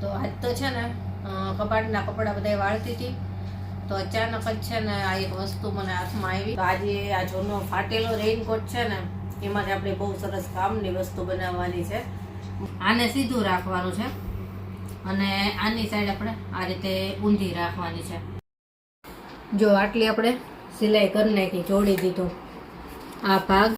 તો આજ તો છે ને કબાટના કપડાં બધા વાળતી હતી તો અચાનક જ છે ને આ એક વસ્તુ મને હાથમાં આવી. તો આજે આ જૂનો ફાટેલો રેઇનકોટ છે ને એમાંથી આપણે બહુ સરસ કામની વસ્તુ બનાવવાની છે. આને સીધું રાખવાનું છે અને આની સાઈડ આપણે આ રીતે ઊંધી રાખવાની છે. જો આટલી આપણે સિલાઈ કરી નાખી, જોડી દીધું આ ભાગ.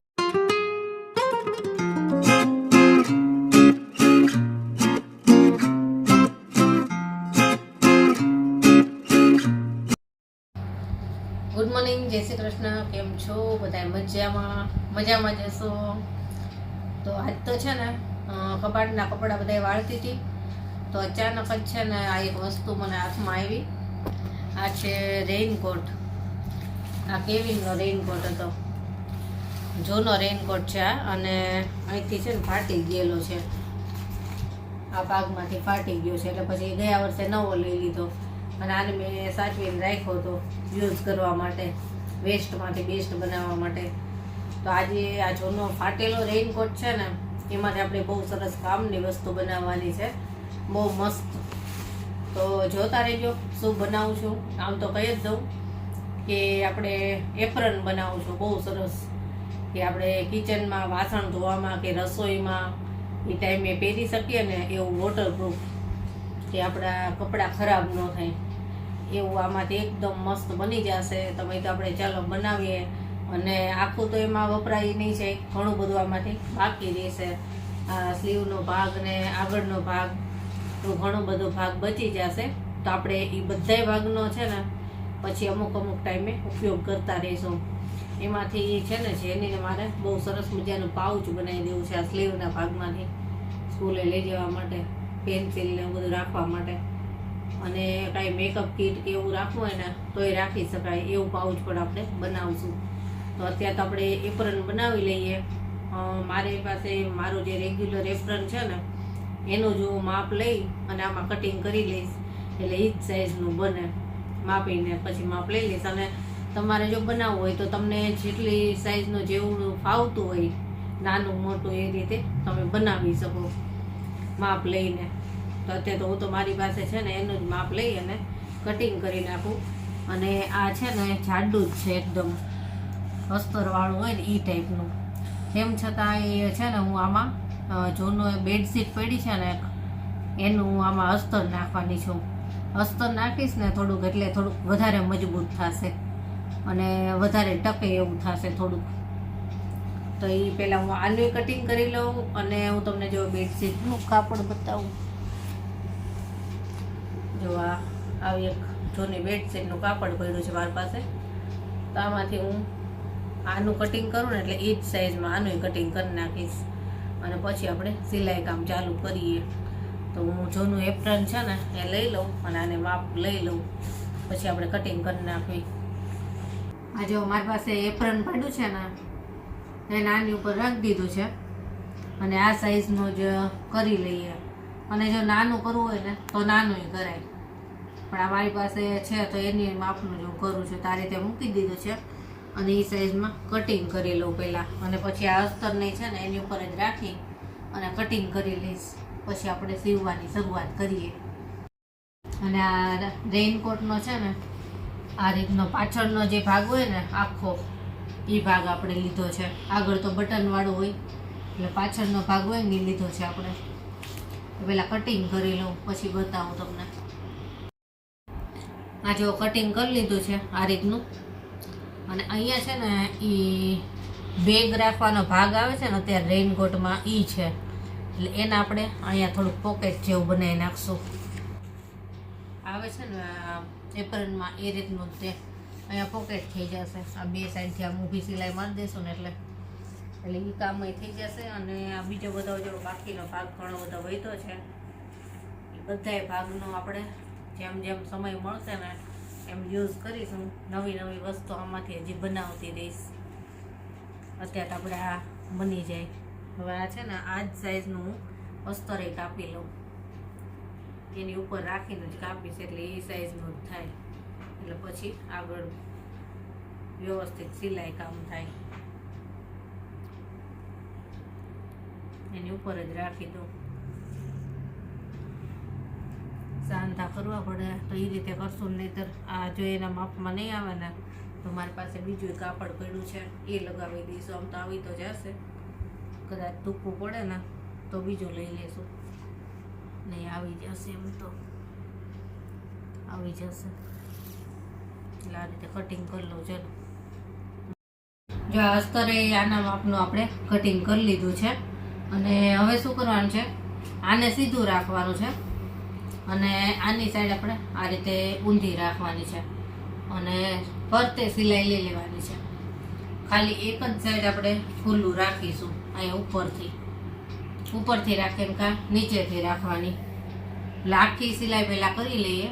ગુડ મોર્નિંગ, જય શ્રી કૃષ્ણ. કેમ છો બધા? મજામાં જશો. તો આજ તો છે ને કબાટના કપડાં બધા વાળતી હતી તો અચાનક જ છે ને આ એક વસ્તુ મને હાથમાં આવી. આ છે રેઇનકોટ. આ કેવિનનો રેઇનકોટ હતો, જૂનો રેઇનકોટ છે આ, અને અહીંથી છે ને ફાટી ગયેલો છે. આ ભાગમાંથી ફાટી ગયો છે એટલે પછી ગયા વર્ષે નવો લઈ લીધો અને આને મેં સાચવીને રાખ્યો હતો યુઝ કરવા માટે, વેસ્ટમાંથી બેસ્ટ બનાવવા માટે. તો આજે આ જૂનો ફાટેલો રેઇનકોટ છે ને એમાંથી આપણે બહુ સરસ કામની વસ્તુ બનાવવાની છે, બહુ મસ્ત. તો જોતા રહેજો શું બનાવું છું. આમ તો કહી જ દઉં કે આપણે એપ્રન બનાવું છું બહુ સરસ, કે આપણે કિચનમાં વાસણ ધોવામાં કે રસોઈમાં એ ટાઈમે પહેરી શકીએ ને એવું વોટરપ્રૂફ, કે આપણા કપડાં ખરાબ ન થાય એવું આમાંથી એકદમ મસ્ત બની જશે. તમે તો આપણે ચાલો બનાવીએ. અને આખું તો એમાં વપરાય નહીં છે, ઘણું બધું આમાંથી બાકી રહેશે. આ સ્લીવનો ભાગ ને આગળનો ભાગ, તો ઘણો બધો ભાગ બચી જશે. તો આપણે એ બધા ભાગનો છે ને પછી અમુક ટાઈમે ઉપયોગ કરતા રહીશું. એમાંથી છે ને જેનીને મારે બહુ સરસ મજાનું પાઉચ બનાવી દેવું છે આ સ્લીવના ભાગમાંથી, સ્કૂલે લઈ જવા માટે, પેન્સિલ ને બધું રાખવા માટે. અને કાંઈ મેકઅપ કીટ કે એવું રાખવું હોય ને તો એ રાખી શકાય એવું પાઉચ પણ આપણે બનાવશું. તો અત્યારે તો આપણે એપ્રન બનાવી લઈએ. મારી પાસે મારું જે રેગ્યુલર એપ્રન છે ને એનું જો માપ લઈ અને આમાં કટિંગ કરી લઈશ એટલે એ જ સાઇઝનું બને. માપીને પછી માપ લઈ લઈશ. અને તમારે જો બનાવવું હોય તો તમને જેટલી સાઇઝનું જેવું ફાવતું હોય, નાનું મોટું એ રીતે તમે બનાવી શકો માપ લઈને. તો અત્યારે તો હું તો મારી પાસે છે ને એનું જ માપ લઈ અને કટિંગ કરી નાખું. અને આ છે ને જાડું જ છે એકદમ, અસ્તરવાળું હોય ને એ ટાઈપનું. તેમ છતાં એ છે ને હું આમાં જૂનો બેડશીટ પડી છે ને એનું હું આમાં અસ્તર નાખવાની છું. અસ્તર નાખીશ ને થોડુંક એટલે થોડુંક વધારે મજબૂત થશે અને વધારે ટકે એવું થશે થોડુંક. તો એ પહેલાં હું આનું કટિંગ કરી લઉં અને હું તમને જો બેડશીટનું કાપડ બતાવું. જો આવી એક જૂની બેડશીટનું કાપડ પડ્યું છે મારી પાસે. તો આમાંથી હું આનું કટિંગ કરું ને એટલે એ જ સાઈઝમાં આનું કટિંગ કરી નાખીશ અને પછી આપણે સિલાઈ કામ ચાલુ કરીએ. તો હું જૂનું એપ્રન છે ને એ લઈ લઉં અને આને માપ લઈ લઉં, પછી આપણે કટિંગ કરી નાખવી. આ જો મારી પાસે એપ્રન પડ્યું છે ને એને આની ઉપર રાખી દીધું છે અને આ સાઈઝનું જ કરી લઈએ. અને જો નાનું કરવું હોય ને તો નાનું કરાય, પણ આ મારી પાસે છે તો એની માપનું જો કરું છું. તો આ રીતે મૂકી દીધું છે અને એ સાઈઝમાં કટિંગ કરી લઉં પહેલાં, અને પછી આ અસ્તરને છે ને એની ઉપર જ રાખી અને કટિંગ કરી લઈશ. પછી આપણે સીવવાની શરૂઆત કરીએ. અને આ રેઇનકોટનો છે ને આ રીતનો પાછળનો જે ભાગ હોય ને આખો એ ભાગ આપણે લીધો છે. આગળ તો બટનવાળું હોય એટલે પાછળનો ભાગ હોય ને એ લીધો છે આપણે. પહેલાં કટિંગ કરી લઉં પછી બતાવું તમને. આ જો કટિંગ કરી લીધું છે આ રીતનું. અને અહીંયા છે ને એ બેગ રાખવાનો ભાગ આવે છે ને અત્યારે રેઇનકોટમાં એ છે, એટલે એને આપણે અહીંયા થોડુંક પોકેટ જેવું બનાવી નાખશું. આવે છે ને એપ્રનમાં એ રીતનું તે અહીંયા પોકેટ થઈ જશે. આ બે સાઈડથી આમ ઊભી સિલાઈ મારી દઈશું ને એટલે એ કામ થઈ જશે. અને આ બીજો બધો જો બાકીનો ભાગ ઘણો બધો વધ્યો છે એ બધાય ભાગનો આપણે જેમ જેમ સમય મળશે ને એમ યુઝ કરીશું. નવી વસ્તુ આમાંથી હજી બનાવતી રહીશ. અત્યારે આપણે આ બની જાય. હવે આ છે ને આ જ સાઈઝનું હું અસ્તરે કાપી લઉં, એની ઉપર રાખીને જ કાપીશ એટલે એ સાઈઝનું જ થાય. એટલે પછી આગળ વ્યવસ્થિત સિલાઈ કામ થાય. એની ઉપર જ રાખી દઉં. સાંધા કરવા પડે તો એ રીતે કરશું, નહીંતર આ જો એના માપમાં નહીં આવે ને તો મારી પાસે બીજું કાપડ પડ્યું છે એ લગાવી દઈશું. આમ તો આવી તો જશે, કદાચ ટૂંકું પડે ને તો બીજું લઈ લેશું. નહીં આવી જશે, એમ તો આવી જશે. એટલે આ રીતે કટિંગ કરી લઉં. ચલો જો આ અસ્તરે આના માપનું આપણે કટિંગ કરી લીધું છે. અને હવે શું કરવાનું છે, આને સીધું રાખવાનું છે અને આની સાઈડ આપણે આ રીતે ઊંધી રાખવાની છે અને ફરતે સિલાઈ લઈ લેવાની છે. ખાલી એક જ સાઈડ આપણે ખુલ્લું રાખીશું. અહીંયા ઉપરથી રાખીને કાં નીચેથી રાખવાની. એટલે આખી સિલાઈ પહેલાં કરી લઈએ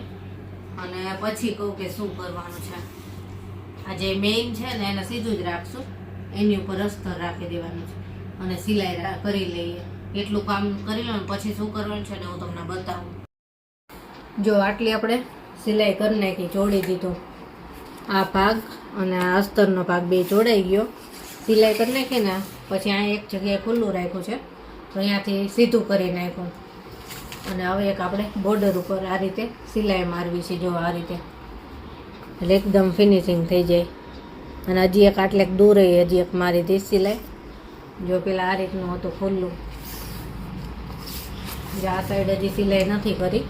અને પછી કહું કે શું કરવાનું છે. આ જે મેઇન છે ને એને સીધું જ રાખશું, એની ઉપર અસ્તર રાખી દેવાનું છે અને સિલાઈ કરી લઈએ. એટલું કામ કરી લો ને પછી શું કરવાનું છે ને હું તમને બતાવું. જો આટલી આપણે સિલાઈ કરી નાખી, જોડી દીધું. આ ભાગ અને આ અસ્તરનો ભાગ બે જોડાઈ ગયો. સિલાઈ કરી નાખી ને પછી આ એક જગ્યાએ ખુલ્લું રાખ્યું છે તો અહીંયાથી સીધું કરી નાખ્યું. અને હવે એક આપણે બોર્ડર ઉપર આ રીતે સિલાઈ મારવી છે. જો આ રીતે એટલે એકદમ ફિનિશિંગ થઈ જાય. અને હજી એક આટલેક દૂર હજી એક મારી દઈશ સિલાઈ. જો પેલા આ રીતનું હતું ખુલ્લું, જે આ સાઈડ હજી સિલાઈ નથી કરી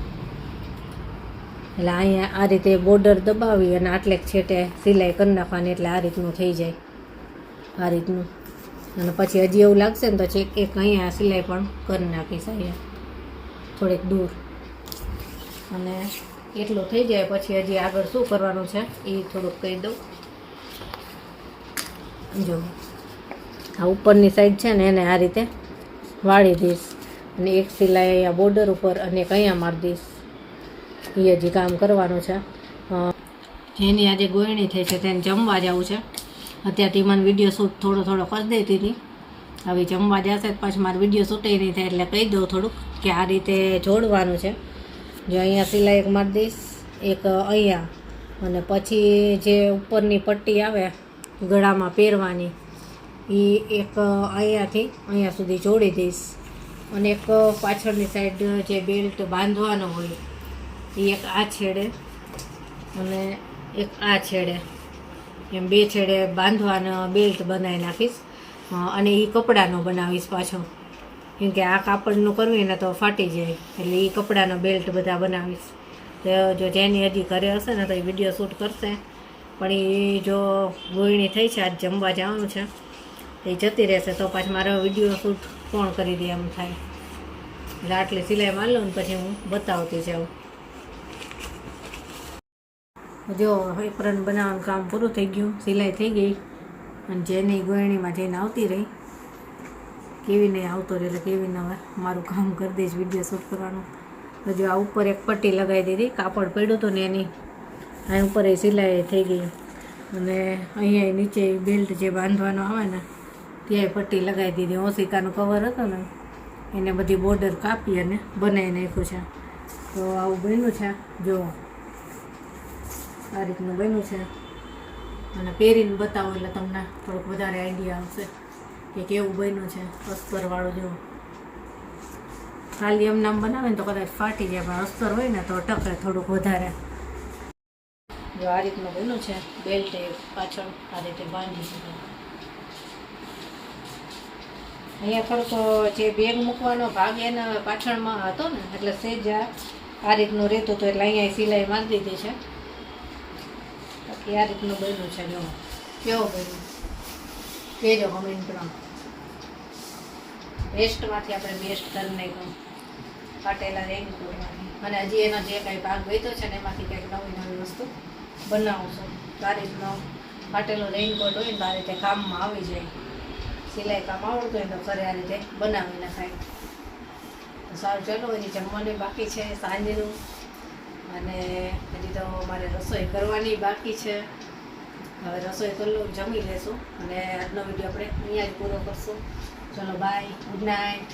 એટલે અહીંયા આ રીતે બોર્ડર દબાવી અને આટલેક છેટે સિલાઈ કરી નાખવાની. એટલે આ રીતનું થઈ જાય, આ રીતનું. અને પછી હજી એવું લાગશે ને તો એક અહીંયા સિલાઈ પણ કરી નાખીશ, અહીંયા થોડીક દૂર. અને એટલું થઈ જાય પછી હજી આગળ શું કરવાનું છે એ થોડુંક કહી દઉં. જો આ ઉપરની સાઈડ છે ને એને આ રીતે વાળી દઈશ અને એક સિલાઈ અહીંયા બોર્ડર ઉપર અને એક અહીંયા મારી દઈશ. એ હજી કામ કરવાનું છે. જેની આજે ગોયણી થઈ છે તેને જમવા જવું છે. અત્યારથી મને વિડીયો શૂટ થોડો કરી દેતી હતી. હવે જમવા જશે પાછું મારે વિડીયો શૂટે નહીં થાય એટલે કહી દઉં થોડુંક કે આ રીતે જોડવાનું છે. જો અહીંયા સિલાઈ એક મારી દઈશ, એક અહીંયા, અને પછી જે ઉપરની પટ્ટી આવે ગળામાં પહેરવાની એ એક અહીંયાથી અહીંયા સુધી જોડી દઈશ. અને એક પાછળની સાઈડ જે બેલ્ટ બાંધવાનો હોય એ એક આ છેડે અને એક આ છેડે, એમ બે છેડે બાંધવાનો બેલ્ટ બનાવી નાખીશ. અને એ કપડાનો બનાવીશ પાછો, કેમ કે આ કાપડનું કરવું ને તો ફાટી જાય. એટલે એ કપડાનો બેલ્ટ બધા બનાવીશ. તો જો જેની હજી ઘરે હશે ને તો એ વિડીયો શૂટ કરશે. પણ એ જો ગોયણી થઈ છે, આજ જમવા જવાનું છે, એ જતી રહેશે તો પાછું મારો વિડીયો શૂટ કોણ કરી દે એમ થાય. એટલે આટલી સિલાઈ મારી લઉં ને પછી હું બતાવતી જાઉં. જો એપ્રન બનાવવાનું કામ પૂરું થઈ ગયું, સિલાઈ થઈ ગઈ. અને જેની ગોયણીમાં જઈને આવતી રહી, કેવી નહીં આવતો રહે એટલે કેવી ન હવે મારું કામ કરી દઈશ વિડીયો શૂટ કરવાનું. તો જો આ ઉપર એક પટ્ટી લગાવી દીધી, કાપડ પડ્યું હતું ને એની આ ઉપર એ સિલાઈ થઈ ગઈ. અને અહીંયા નીચે બેલ્ટ જે બાંધવાનો આવે ને ત્યાં પટ્ટી લગાવી દીધી. ઓશિકાનું કવર હતું ને એને બધી બોર્ડર કાપી અને બનાવી નાખ્યું છે. તો આવું બન્યું છે. જો આ રીતનું બન્યું છે. અને પહેરીને બતાવો એટલે તમને થોડુંક વધારે આઈડિયા આવશે કે કેવું બન્યું છે અસ્તરવાળું. જેવું ખાલી એમ નામ બનાવે ને તો કદાચ ફાટી જાય, પણ અસ્તર હોય ને તો ટકે થોડુંક વધારે. જો આ રીતનું બન્યું છે. બેલ્ટ પાછળ આ રીતે બાંધી શકાય. અહીંયા થોડુંક જે બેગ મૂકવાનો ભાગ એના પાછળમાં હતો ને એટલે સેજ આ રીતનું રહેતું હતું એટલે અહીંયા સિલાઈ મારી દીધી છે. બાકી આ રીતનું બન્યું છે. જો કેવો બન્યું કહેજો કમેન્ટમાં. વેસ્ટમાંથી આપણે બેસ્ટ કરી નાખ્યું, ફાટેલા રેનકોટમાંથી. અને હજી એનો જે કાંઈ ભાગ વધ્યો છે ને એમાંથી કંઈક નવી વસ્તુ બનાવું છું. આ રીતનો ફાટેલો રેનકોટ હોય ને તો આ રીતે કામમાં આવી જાય. સિલાઈ કામ આવડતું હોય તો ઘરે આ રીતે બનાવી નખાય. તો સારું, ચાલો હજી જમવાનું બાકી છે સાંજનું, અને હજી તો મારે રસોઈ કરવાની બાકી છે. હવે રસોઈ કરી લઉં, જમી લેશું અને આજનો વિડીયો આપણે અહીંયા જ પૂરો કરશું. ચલો બાય, ગુડ નાઇટ.